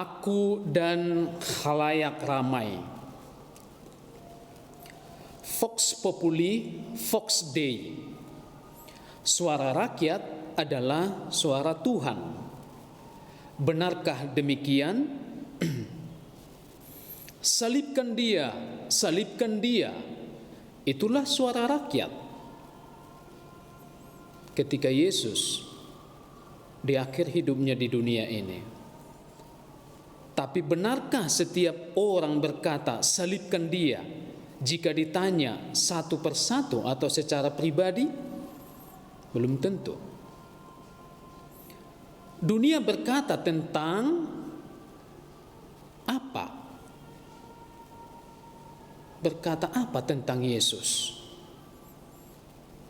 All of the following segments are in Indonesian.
Aku dan khalayak ramai. Vox populi, vox Dei. Suara rakyat adalah suara Tuhan. Benarkah demikian? Salibkan dia, salibkan dia. Itulah suara rakyat. Ketika Yesus di akhir hidupnya di dunia ini. Tapi benarkah setiap orang berkata salibkan dia jika ditanya satu persatu atau secara pribadi? Belum tentu. Dunia berkata tentang apa? Berkata apa tentang Yesus?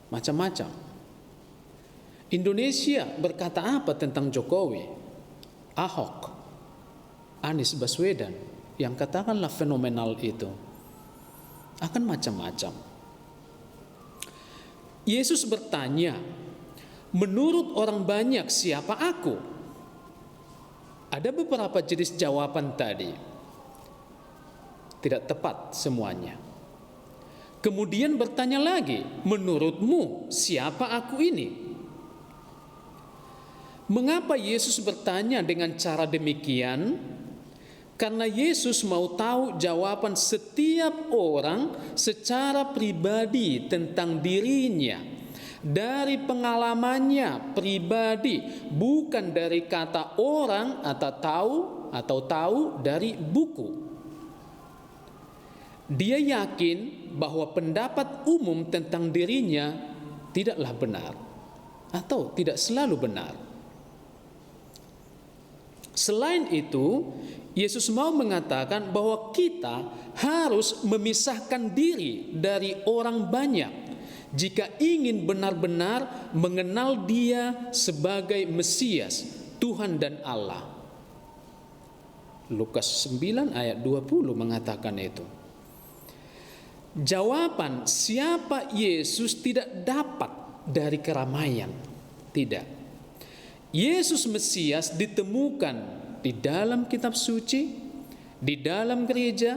Macam-macam. Indonesia berkata apa tentang Jokowi, Ahok, Anies Baswedan, yang katakanlah fenomenal itu? Akan macam-macam. Yesus bertanya, menurut orang banyak siapa aku? Ada beberapa jenis jawaban tadi. Tidak tepat semuanya. Kemudian bertanya lagi, menurutmu siapa aku ini? Mengapa Yesus bertanya dengan cara demikian? Karena Yesus mau tahu jawaban setiap orang secara pribadi tentang dirinya, dari pengalamannya pribadi, bukan dari kata orang atau tahu dari buku. Dia yakin bahwa pendapat umum tentang dirinya tidaklah benar atau tidak selalu benar. Selain itu, Yesus mau mengatakan bahwa kita harus memisahkan diri dari orang banyak jika ingin benar-benar mengenal Dia sebagai Mesias, Tuhan dan Allah. Lukas 9 ayat 20 mengatakan itu. Jawaban siapa Yesus tidak dapat dari keramaian. Tidak. Yesus Mesias ditemukan di dalam kitab suci, di dalam gereja,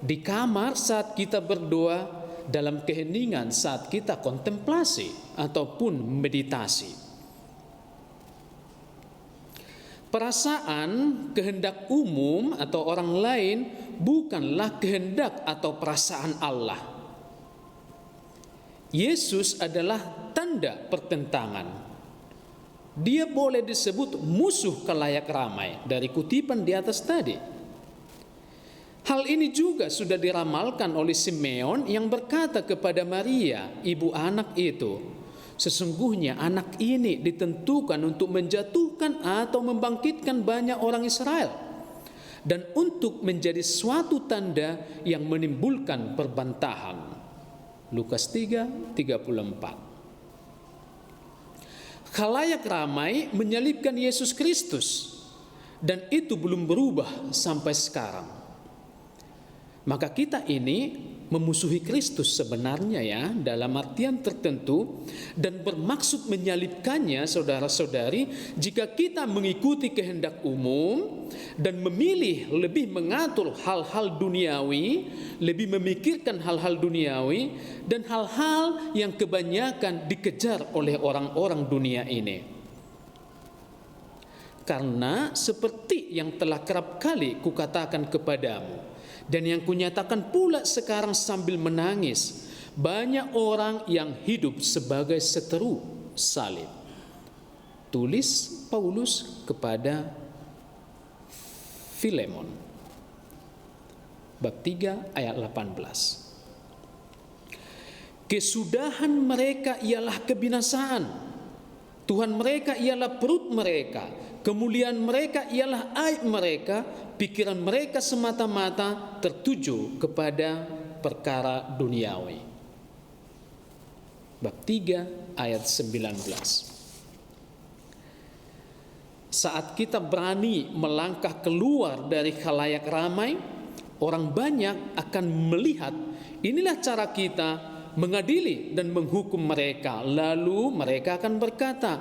di kamar saat kita berdoa, dalam keheningan saat kita kontemplasi ataupun meditasi. Perasaan kehendak umum atau orang lain bukanlah kehendak atau perasaan Allah. Yesus adalah tanda pertentangan. Dia boleh disebut musuh khalayak ramai dari kutipan di atas tadi. Hal ini juga sudah diramalkan oleh Simeon yang berkata kepada Maria, ibu anak itu, sesungguhnya anak ini ditentukan untuk menjatuhkan atau membangkitkan banyak orang Israel dan untuk menjadi suatu tanda yang menimbulkan perbantahan. Lukas 3:34. Khalayak ramai menyalibkan Yesus Kristus dan itu belum berubah sampai sekarang. Maka kita ini memusuhi Kristus sebenarnya ya, dalam artian tertentu, dan bermaksud menyalibkannya saudara-saudari jika kita mengikuti kehendak umum dan memilih lebih mengatur hal-hal duniawi, lebih memikirkan hal-hal duniawi dan hal-hal yang kebanyakan dikejar oleh orang-orang dunia ini. Karena seperti yang telah kerap kali kukatakan kepadamu, dan yang kunyatakan pula sekarang sambil menangis, banyak orang yang hidup sebagai seteru salib. Tulis Paulus kepada Filemon, bab 3 ayat 18. Kesudahan mereka ialah kebinasaan, Tuhan mereka ialah perut mereka, kemuliaan mereka ialah aib mereka, pikiran mereka semata-mata tertuju kepada perkara duniawi. Bab 3 ayat 19. Saat kita berani melangkah keluar dari khalayak ramai, orang banyak akan melihat inilah cara kita mengadili dan menghukum mereka. Lalu mereka akan berkata,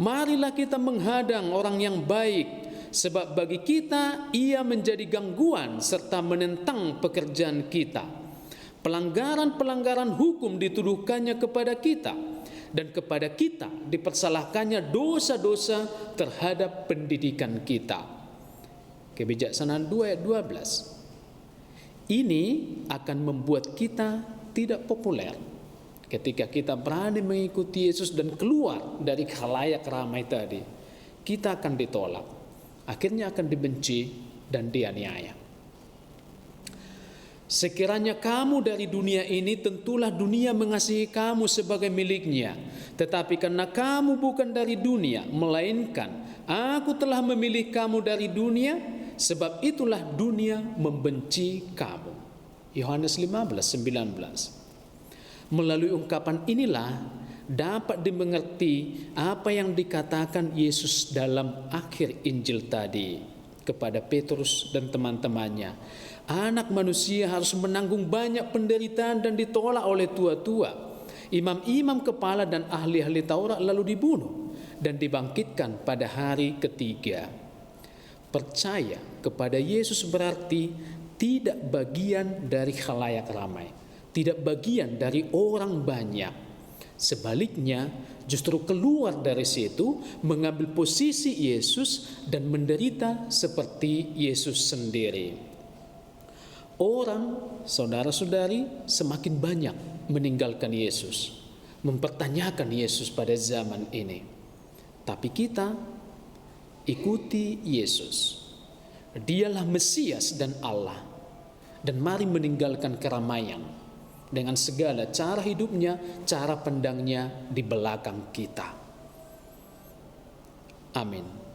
marilah kita menghadang orang yang baik sebab bagi kita ia menjadi gangguan serta menentang pekerjaan kita. Pelanggaran-pelanggaran hukum dituduhkannya kepada kita, dan kepada kita dipersalahkannya dosa-dosa terhadap pendidikan kita. Kebijaksanaan 2 ayat 12. Ini akan membuat kita tidak populer ketika kita berani mengikuti Yesus dan keluar dari khalayak ramai tadi. Kita akan ditolak, akhirnya akan dibenci dan dianiaya. Sekiranya kamu dari dunia ini, tentulah dunia mengasihi kamu sebagai miliknya. Tetapi karena kamu bukan dari dunia, melainkan Aku telah memilih kamu dari dunia, sebab itulah dunia membenci kamu. Yohanes 15:19. Melalui ungkapan inilah dapat dimengerti apa yang dikatakan Yesus dalam akhir Injil tadi kepada Petrus dan teman-temannya. Anak manusia harus menanggung banyak penderitaan dan ditolak oleh tua-tua, imam-imam kepala dan ahli-ahli Taurat, lalu dibunuh dan dibangkitkan pada hari ketiga. Percaya kepada Yesus berarti tidak bagian dari khalayak ramai, tidak bagian dari orang banyak. Sebaliknya, justru keluar dari situ, mengambil posisi Yesus dan menderita seperti Yesus sendiri. Orang, saudara-saudari, semakin banyak meninggalkan Yesus, mempertanyakan Yesus pada zaman ini. Tapi kita ikuti Yesus. Dialah Mesias dan Allah. Dan mari meninggalkan keramaian dengan segala cara hidupnya, cara pandangnya di belakang kita. Amin.